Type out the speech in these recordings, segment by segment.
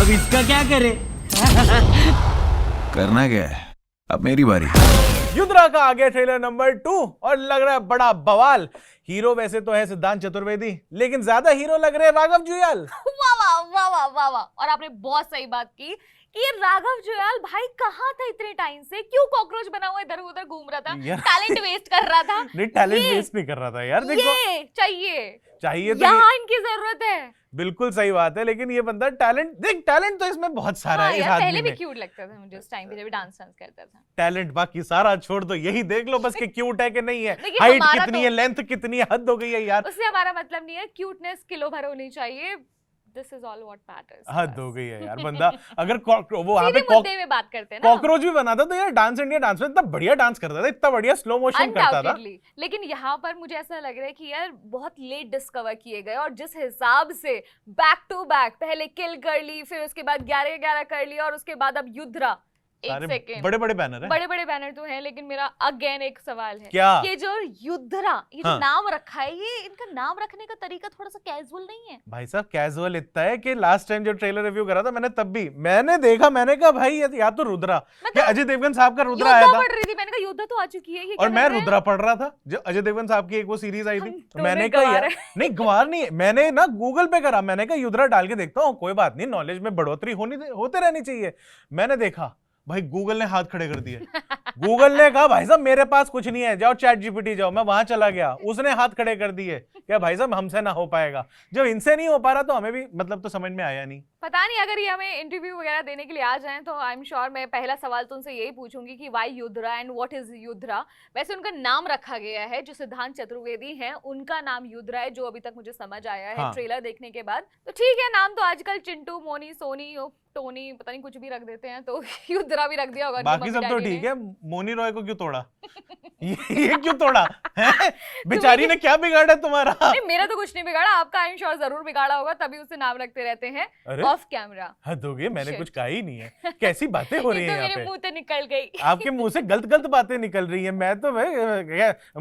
अब इसका क्या करे? करना क्या है, अब मेरी बारी। युद्रा का आ गया ट्रेलर नंबर 2 और लग रहा है बड़ा बवाल। हीरो वैसे तो है सिद्धांत चतुर्वेदी, लेकिन ज्यादा हीरो लग रहे हैं राघव जुयाल। वाह वाह वाह वाह वाह वाह। और आपने बहुत सही बात की कि ये राघव जुयाल भाई कहाँ था इतने टाइम से, क्यों कॉकरोच बना हुआ इधर उधर घूम रहा था, टैलेंट वेस्ट कर रहा था। नहीं, टैलेंट वेस्ट नहीं कर रहा था यार। देखो, ये चाहिए तो यहाँ इनकी जरूरत है। बिल्कुल सही बात है, लेकिन ये बंदा टैलेंट तो इसमें बहुत सारा है इस आदमी पहले भी में। क्यूट लगता था मुझे उस टाइम पे जब डांस करता था। टैलेंट बाकी सारा छोड़ दो, यही देख लो बस कि क्यूट है कि नहीं है, लेकिन हाइट हमारा कितनी तो- है, लेंथ कितनी है, हद हो गई है यार। उससे हमारा मतलब नहीं है, क्यूटनेस किलो भर होनी चाहिए। This is all what matters. हद हो गई है यार। बंदा अगर वो वहां पे मुद्दे में बात करते हैं ना, कॉकरोच भी बना था तो यार डांस इंडिया डांस में इतना बढ़िया डांस करता था, इतना बढ़िया स्लो मोशन करता था। लेकिन यहाँ पर मुझे ऐसा लग रहा है कि यार बहुत लेट डिस्कवर किए गए, और जिस हिसाब से बैक टू बैक पहले किल कर ली, फिर उसके बाद 11-11 कर लिया, और उसके बाद अब युद्रा। एक सेकेंड, बड़े बड़े बैनर है, बड़े बड़े बैनर तो हैं, लेकिन मेरा अगेन एक सवाल है, क्या ये जो युद्रा, ये जो नाम रखा है, ये इनका नाम रखने का तरीका थोड़ा सा कैजुअल नहीं है? भाई साहब कैजुअल इतना है कि लास्ट टाइम जो ट्रेलर रिव्यू करा था मैंने, तब भी मैंने देखा, मैंने कहा भाई या तो रुद्रा, मतलब अजय देवगन साहब का रुद्रा आया था, पढ़ रही थी, मैंने कहा योद्धा तो आ चुकी है, ये और मैं रुद्रा पढ़ रहा था जो अजय देवगन साहब की एक वो सीरीज आई थी। तो मैंने कहा यार नहीं, गवार नहीं है, मैंने ना गूगल पे करा, मैंने कहा युद्रा डाल के देखता हूँ, कोई बात नहीं, नॉलेज में बढ़ोतरी होते रहनी चाहिए। मैंने देखा भाई गूगल ने हाथ खड़े कर दिए। गूगल ने कहा भाई साहब मेरे पास कुछ नहीं है, जाओ चैट जीपीटी जाओ। मैं वहां चला गया, उसने हाथ खड़े कर दिए, क्या भाई साहब हमसे ना हो पाएगा। जब इनसे नहीं हो पा रहा तो हमें भी मतलब तो समझ में आया नहीं। पता नहीं, अगर ये हमें इंटरव्यू वगैरह देने के लिए आ जाएं तो आई एम श्योर मैं पहला सवाल तो उनसे यही पूछूंगी कि व्हाई युद्रा एंड व्हाट इज युद्रा। वैसे उनका नाम रखा गया है, जो सिद्धांत चतुर्वेदी हैं उनका नाम युद्रा है, जो अभी तक मुझे समझ आया है ट्रेलर देखने के बाद। तो ठीक है, नाम तो आजकल चिंटू, मोनी, सोनी, टोनी, पता नहीं कुछ भी रख देते हैं, तो युद्रा भी रख दिया होगा। बाकी सब तो ठीक है, मोनी रॉय को क्यों तोड़ा? ये क्यों तोड़ा है? बेचारी ने क्या बिगाड़ा तुम्हारा? नहीं, मेरा तो कुछ नहीं बिगाड़ा, आपका आई एम श्योर जरूर बिगाड़ा होगा, तभी उसे नाम रखते रहते हैं ऑफ कैमरा। हद हो गई, मैंने कुछ कहा ही नहीं है। कैसी बातें हो रही है यहाँ पे? मेरे मुंह से निकल गई। आपके मुंह से गलत बातें निकल रही है। मैं तो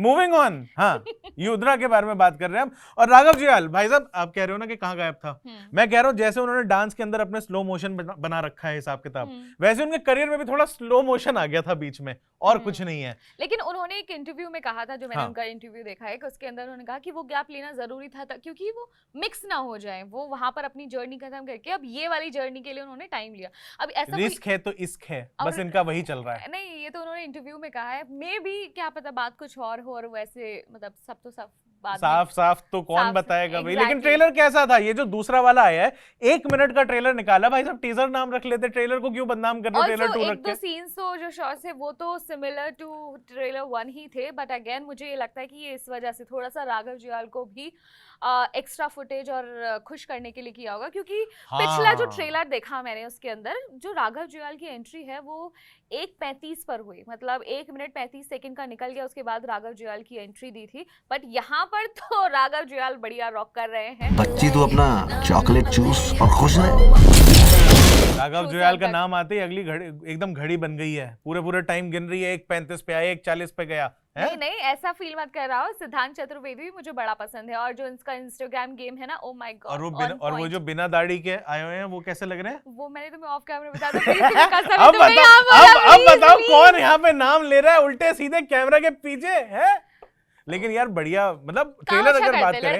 मूविंग ऑन। हाँ, युद्रा के बारे में बात कर रहे हैं हम। और राघव जुयाल भाई साहब, आप कह रहे हो ना कि कहाँ गायब था, मैं कह रहा हूँ जैसे उन्होंने डांस के अंदर अपने स्लो मोशन बना रखा है हिसाब किताब, वैसे उनके करियर में भी थोड़ा स्लो मोशन आ गया था बीच में, और कुछ नहीं है। लेकिन उन्होंने एक इंटरव्यू में कहा था, जो मैंने उनका इंटरव्यू देखा है, कि उसके अंदर उन्होंने कहा कि वो गैप लेना जरूरी था क्योंकि वो मिक्स ना हो जाए, वो वहां पर अपनी जर्नी खत्म करके अब ये वाली जर्नी के लिए उन्होंने टाइम लिया। अब ऐसा रिस्क है तो इश्क है, बस इनका वही चल रहा है। नहीं, ये तो उन्होंने इंटरव्यू में कहा है, मे बी क्या पता बात कुछ और हो, और वैसे मतलब सब तो सब साफ तो कौन बताएगा भाई। लेकिन ट्रेलर कैसा था? ये जो दूसरा वाला आया है, 1 मिनट का ट्रेलर निकाला, भाई साहब टीजर नाम रख लेते, ट्रेलर को क्यों बदनाम कर रहे? ट्रेलर 2 रख के दो सीन्स तो जो शॉट्स है वो तो सिमिलर टू ट्रेलर 1 ही थे, बट अगेन मुझे ये लगता है कि ये इस वजह से थोड़ा सा राघव जुयाल को भी एक्स्ट्रा फुटेज और खुश करने के लिए किया होगा, क्योंकि पिछला जो ट्रेलर देखा मैंने उसके अंदर जो राघव जुयाल की एंट्री है वो 1:35 पर हुई, मतलब 1 मिनट 35 सेकंड का निकल गया, उसके बाद राघव जुयाल की एंट्री दी थी। बट यहाँ पर तो राघव जुयाल बढ़िया रॉक कर रहे हैं। बच्ची तो अपना चॉकलेट चूस और खुश रहे। राघव जुयाल का नाम आते ही अगली घड़ी एकदम घड़ी बन गई है, पूरे टाइम गिन रही है, 1:35 पे आया, 1:40 पे गया। नहीं, ऐसा फील मत कर रहा हो। सिद्धांत चतुर्वेदी भी मुझे बड़ा पसंद है, और जो इसका इंस्टाग्राम गेम है ना, ओ माय गॉड। और वो जो बिना दाढ़ी के आए हुए हैं वो कैसे लग रहे हैं? वो मैंने तुम्हें ऑफ कैमरा बता दूं, प्लीज अब बताओ कौन यहाँ पे नाम ले रहा है उल्टे सीधे कैमरा के पीछे है? लेकिन यार बढ़िया, मतलब ट्रेलर अगर बात करें,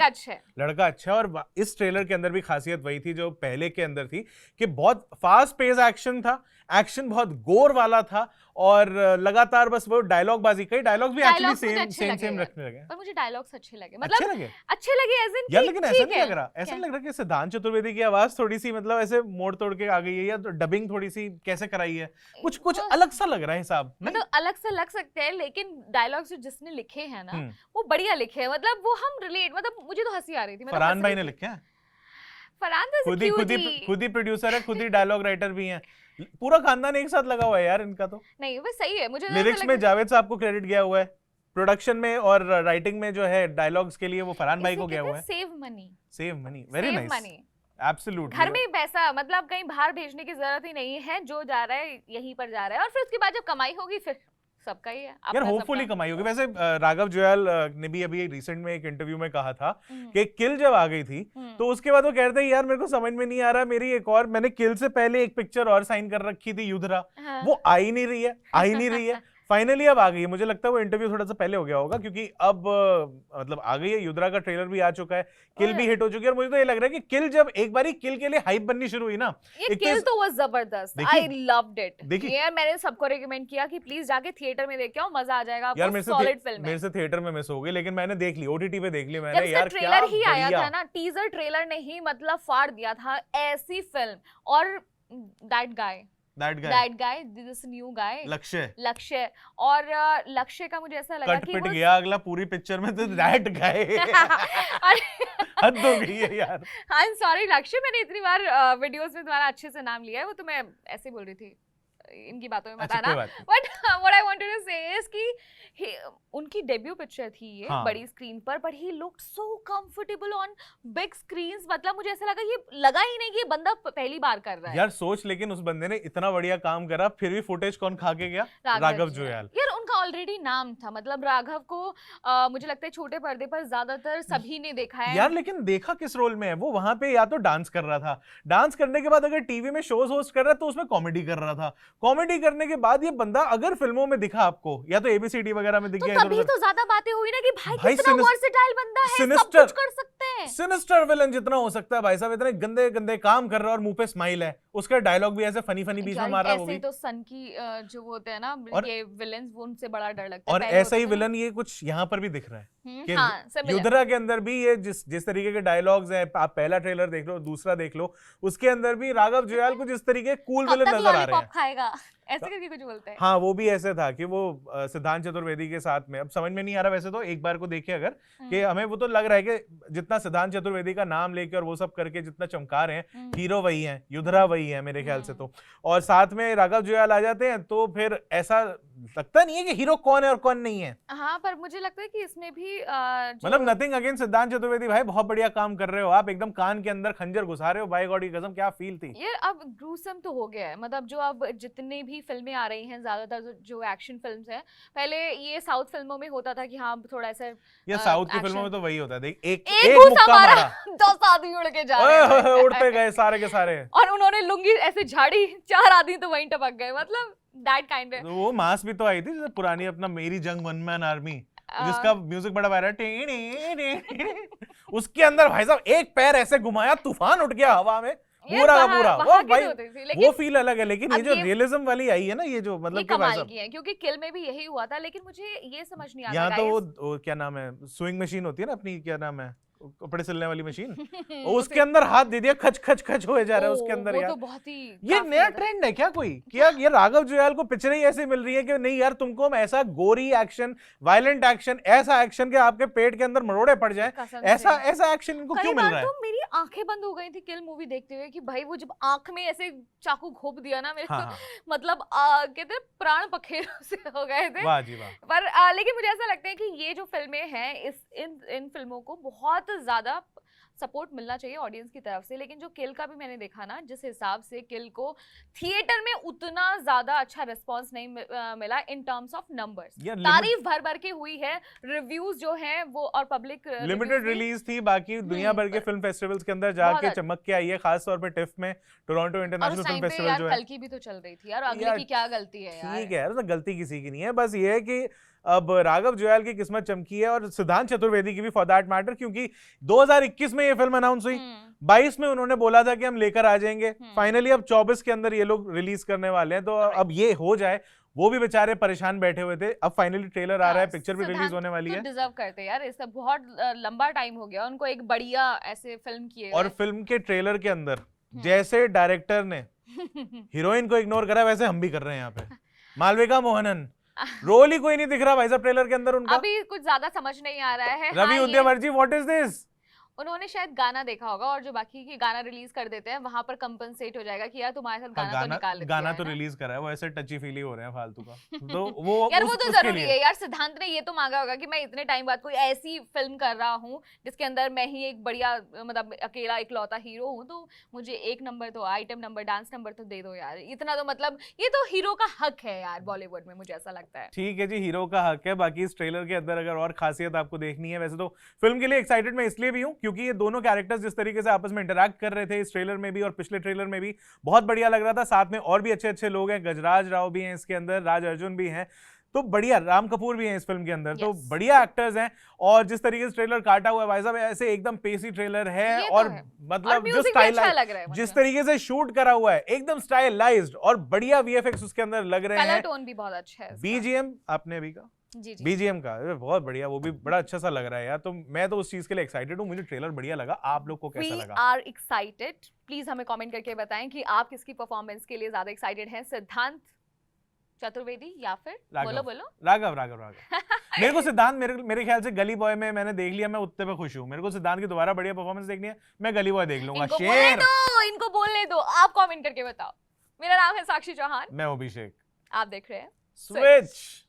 लड़का अच्छा है। और इस ट्रेलर के अंदर भी खासियत वही थी जो पहले के अंदर थी, कि बहुत फास्ट पेस एक्शन था, एक्शन बहुत गोर वाला था, और लगातार बस वो डायलॉग बाजी, कई डायलॉग भी एक्चुअली सेम रखने लगे। पर मुझे डायलॉग्स अच्छे लगे, मतलब अच्छे लगे एज इन, यार लेकिन ऐसा नहीं लग रहा, ऐसा लग रहा कि सिद्धांत चतुर्वेदी की आवाज थोड़ी सी मतलब ऐसे मोड़ तोड़ के आ गई है, या तो डबिंग थोड़ी सी कैसे कराई है, कुछ अलग सा लग रहा है हिसाब। मतलब अलग सा लग सकते हैं, लेकिन डायलॉग्स जो जिसने लिखे हैं ना वो बढ़िया लिखे हैं, मतलब वो हम रिलेट, मतलब मुझे तो हंसी आ रही थी। फरहान भाई ने लिखे हैं, फरहान तो खुद ही प्रोड्यूसर है, खुद ही डायलॉग राइटर भी हैं, पूरा खानदान एक साथ लगा हुआ है यार इनका। तो नहीं वो सही है, मुझे लिरिक्स में जावेद साहब को क्रेडिट गया हुआ है, प्रोडक्शन में और राइटिंग में जो है डायलॉग्स के लिए वो फरहान भाई को गया हुआ है। Save money, very nice, absolutely. घर में पैसा, मतलब कहीं बाहर भेजने की जरूरत ही नहीं है, जो जा रहा है यहीं पर जा रहा है, और फिर उसके बाद जब कमाई होगी फिर सबका ही है यार अपना होपफुली सबका। कमाई होगी। वैसे राघव जुयाल ने भी अभी रिसेंट में एक इंटरव्यू में कहा था हम्म, कि किल जब आ गई थी तो उसके बाद वो कह रहे थे यार मेरे को समझ में नहीं आ रहा, मेरी एक और, मैंने किल से पहले एक पिक्चर और साइन कर रखी थी युद्धरा, हाँ। वो आ ही नहीं रही है फाइनली अब आ गई है। मुझे लगता है वो इंटरव्यू थोड़ा सा पहले हो गया होगा क्योंकि अब मतलब आ गई है, युद्धरा का ट्रेलर भी आ चुका है, किल भी हिट हो चुकी है। और मुझे तो ये लग रहा है कि किल जब एक बारी किल के लिए हाइप बननी शुरू हुई ना, ये एक तो किल इस- तो वाज जबरदस्त, देखी? I loved it. देखी? यार मैंने सबको रिकमेंड किया कि प्लीज जाके थिएटर में देख के आओ, मजा आ जाएगा यार आपको, सॉलिड फिल्म है। मेरे से थिएटर में मिस हो गई, लेकिन मैंने देख ली, ओटीटी पे देख ली जब मैंने। इसका यार क्या ट्रेलर ही आया बढ़िया। था ना, टीजर ट्रेलर ने ही मतलब फाड़ दिया था ऐसी फिल्म। और that guy this new guy लक्ष्य, और लक्ष्य का मुझे ऐसा लगा कट कि पिट वो गया अगला पूरी पिक्चर में तो दैट गाय हद हो गई है यार। आई एम सॉरी लक्ष्य, मैंने इतनी बार वीडियोस में तुम्हारा अच्छे से नाम लिया है, वो तो मैं ऐसे ही बोल रही थी इनकी बातों में अच्छा, बताना। कोई बात नहीं। But what I wanted to say is कि उनकी डेब्यू पिक्चर थी ये हाँ। बड़ी स्क्रीन पर, but he looked so comfortable on big screens. मतलब मुझे ऐसा लगा ही नहीं कि ये बंदा पहली बार कर रहा है। यार सोच, लेकिन उस बंदे ने इतना बढ़िया काम करा, फिर भी फुटेज कौन खा के गया? राघव जुयाल। यार उनका ऑलरेडी नाम था, मतलब राघव को मुझे लगता है छोटे पर्दे पर ज्यादातर सभी ने देखा है यार लेकिन देखा किस रोल में है वो? वहां पे या तो डांस कर रहा था, डांस करने के बाद अगर टीवी में शोज होस्ट कर रहा है तो उसमें कॉमेडी कर रहा था, कॉमेडी करने के बाद ये बंदा अगर फिल्मों में दिखा आपको या तो एबीसीडी वगैरह में दिख तो गया, तभी तो ज्यादा बातें हुई ना कि भाई भाई कितना सिनिस- वर्सेटाइल बंदा है, सब सिनिस्टर- कुछ कर सकते हैं। सिनिस्टर विलन जितना हो सकता है भाई साहब, इतने गंदे गंदे काम कर रहा है और मुंह पे स्माइल है, उसका डायलॉग भी ऐसे फनी फनी बीच में यार मार रहा है वो ऐसे भी। ही तो सन की जो होते हैं ना और- ये विलेंस, वो उनसे बड़ा डर लगता है। और पहले ऐसा ही होते थे ना। विलन ये कुछ यहाँ पर भी दिख रहा है कि हाँ, similar। युद्धरा के अंदर भी ये जिस तरीके के डायलॉग्स हैं, आप पहला ट्रेलर देख लो, दूसरा देख लो, उसके अंदर भी राघव जुयाल को जिस तरीके कूल कब विलन तक नजर आ रहे लॉलीपॉप हैं। खाएगा ऐसे करके कुछ बोलते हैं। हाँ वो भी ऐसे था कि वो सिद्धांत चतुर्वेदी के साथ में, अब समझ में नहीं आ रहा वैसे तो, एक बार को देखे अगर कि हमें वो तो लग रहा है कि जितना सिद्धांत चतुर्वेदी का नाम लेके और वो सब करके जितना चमका रहे हैं, हीरो वही है, युद्धरा वही है मेरे ख्याल से तो, और साथ में राघव जुयाल आ जाते हैं तो फिर ऐसा लगता नहीं है कि हीरो कौन है और कौन नहीं है। हाँ पर मुझे लगता है कि इसमें भी मतलब नथिंग अगेंस्ट सिद्धांत चतुर्वेदी भाई, बहुत बढ़िया काम कर रहे हो आप, एकदम कान के अंदर खंजर घुसा रहे हो, बाय गॉड की कसम क्या फील थी। ये अब ग्रूसम तो हो गया है, मतलब जो अब जितनी भी फिल्में आ रही हैं ज्यादातर जो एक्शन फिल्म्स हैं, पहले ये साउथ फिल्मों में होता था कि हाँ थोड़ा ऐसा ये साउथ की फिल्मों में तो वही होता है, देख एक घूसा मुक्का मारा, मारा 10 आदमी उड़ के जा रहे हैं। उड़ते गए सारे के सारे, और उन्होंने लुंगी ऐसे झाड़ी, 4 आदमी तो वहीं टपक गए, मतलब दैट काइंड तो वो मास भी तो आई थी जैसे पुरानी अपना मेरी जंग वन मैन आर्मी, जिसका म्यूजिक बड़ा वायरल, उसके अंदर भाई साहब एक पैर ऐसे घुमाया, तूफान उठ गया हवा में पूरा का पूरा, वो भाई वो फील अलग है। लेकिन ये जो रियलिज्म वाली आई है ना, ये जो मतलब कि भाई कमाल साहब की है, क्योंकि किल में भी यही हुआ था। लेकिन मुझे ये समझ नहीं आता यहाँ तो वो क्या नाम है, स्विंग मशीन होती है ना अपनी, क्या नाम है, कपड़े सिलने वाली मशीन, उसके अंदर हाथ दे दिया, खच खच खच हो जा रहा है उसके अंदर। यार तो बहुत ही ये नया ट्रेंड है क्या कोई, क्या ये राघव जुयाल को पिक्चरें ही ऐसे मिल रही है कि नहीं यार तुमको हम ऐसा गोरी एक्शन, वायलेंट एक्शन, ऐसा एक्शन के आपके पेट के अंदर मरोड़े पड़ जाए, ऐसा ऐसा एक्शन इनको क्यों मिल रहा है? तो मेरी आंखें बंद हो गई थी किल मूवी देखते हुए कि भाई वो जब आंख में ऐसे चाकू घोप दिया ना मेरे, हाँ, मतलब कहते प्राण पखेरु से हो गए थे। वाह जी वाह। पर लेकिन मुझे ऐसा लगता है कि ये जो फिल्में हैं इन फिल्मों को बहुत ज्यादा सपोर्ट मिलना चाहिए ऑडियंस की तरफ से। लेकिन जो किल का भी मैंने देखा ना, जिस हिसाब से किल को थिएटर में उतना ज्यादा अच्छा रिस्पांस नहीं मिला इन टर्म्स ऑफ नंबर्स। तारीफ भर भर के हुई है, रिव्यूज जो हैं वो, और पब्लिक लिमिटेड रिलीज थी, बाकी दुनिया भर के फिल्म फेस्टिवल्स के अंदर जाके चमक के आई है, खास तौर पे टिफ में, टोरंटो इंटरनेशनल फिल्म फेस्टिवल जो है। कल की भी तो चल रही थी यार, अगले की क्या गलती है यार। ठीक है यार, तो गलती किसी की नहीं है, बस ये है कि अब राघव जुयाल की किस्मत चमकी है, और सिद्धांत चतुर्वेदी की भी फॉर दैट मैटर, क्योंकि 2021 में ये फिल्म अनाउंस हुई, 22 में उन्होंने बोला था कि हम लेकर आ जाएंगे, फाइनली अब 24 के अंदर ये लोग रिलीज करने वाले हैं, तो अब ये हो जाए। वो भी बेचारे परेशान बैठे हुए थे, अब फाइनली ट्रेलर आ रहा है, पिक्चर भी रिलीज होने वाली है। डिजर्व करते हैं यार, इससे बहुत लंबा टाइम हो गया उनको एक बढ़िया ऐसे फिल्म किए, और फिल्म के ट्रेलर के अंदर जैसे डायरेक्टर ने हीरोइन को इग्नोर करा, वैसे हम भी कर रहे हैं यहाँ पे। मालविका मोहनन रोल ही कोई नहीं दिख रहा भाई साहब ट्रेलर के अंदर उनका, अभी कुछ ज्यादा समझ नहीं आ रहा है। रवि उद्यमर्जी व्हाट इज दिस, उन्होंने शायद गाना देखा होगा और जो बाकी की गाना रिलीज कर देते हैं वहां पर कंपनसेट हो जाएगा कि यार तुम्हारे साथ गाना तो निकाल दिया गाना है तो ना। रिलीज करा है, वो ऐसे टची फीली हो रहे हैं फालतू का। तो वो यार वो तो उसके जरूरी लिए। है यार, सिद्धांत ने ये तो मांगा होगा कि मैं इतने टाइम बाद कोई ऐसी फिल्म कर रहा हूँ जिसके अंदर मैं ही एक बढ़िया मतलब अकेला इकलौता हीरो हूँ, तो मुझे एक नंबर तो आइटम नंबर डांस नंबर तो दे दो यार। इतना तो मतलब ये तो हीरो का हक है यार बॉलीवुड में, मुझे ऐसा लगता है। ठीक है जी, हीरो का हक है। बाकी इस ट्रेलर के अंदर अगर और खासियत आपको देखनी है, वैसे तो फिल्म के लिए एक्साइटेड मैं इसलिए भी हूँ क्योंकि ये दोनों कैरेक्टर्स जिस तरीके से आपस में इंटरैक्ट कर रहे थे इस ट्रेलर में भी और पिछले ट्रेलर में भी, बहुत बढ़िया लग रहा था। साथ में और भी अच्छे अच्छे लोग हैं, गजराज राव भी हैं इसके अंदर, राज अर्जुन भी हैं, तो बढ़िया, राम कपूर भी हैं इस फिल्म के अंदर, तो Yes. बढ़िया एक्टर्स हैं। और जिस तरीके से ट्रेलर काटा हुआ है भाई साहब, ऐसे एकदम पेसी ट्रेलर है ये तो और है। और मतलब जो म्यूजिक भी स्टाइल अच्छा लग रहा है जिस मुझे। तरीके से शूट करा हुआ है एकदम स्टाइलाइज्ड और बढ़िया वीएफएक्स उसके अंदर लग रहे कलर हैं। टोन भी बहुत अच्छा है इसका। बीजीएम आपने अभी का जी जी। बीजीएम का अरे बहुत बढ़िया, वो भी बड़ा अच्छा सा लग रहा है यार। तो मैं तो उस चीज के लिए एक्साइटेड हूँ, मुझे ट्रेलर बढ़िया लगा। आप लोग को कैसा We लगा? are excited. प्लीज हमें कमेंट करके बताएं कि आप किसकी परफॉर्मेंस के लिए ज्यादा एक्साइटेड हैं, सिद्धांत चतुर्वेदी या फिर बोलो बोलो राघव राघव राघव मेरे को सिद्धांत, मेरे ख्याल से गली बॉय में मैंने देख लिया, मैं उतने पे खुश हूँ। मेरे को सिद्धांत की दोबारा बढ़िया परफॉर्मेंस देखनी है, मैं गली बॉय देख लूंगा। इनको बोलने शेर, दो, इनको बोलने दो। आप कमेंट करके बताओ। मेरा नाम है साक्षी चौहान, मैं अभिषेक। आप देख रहे हैं स्विच।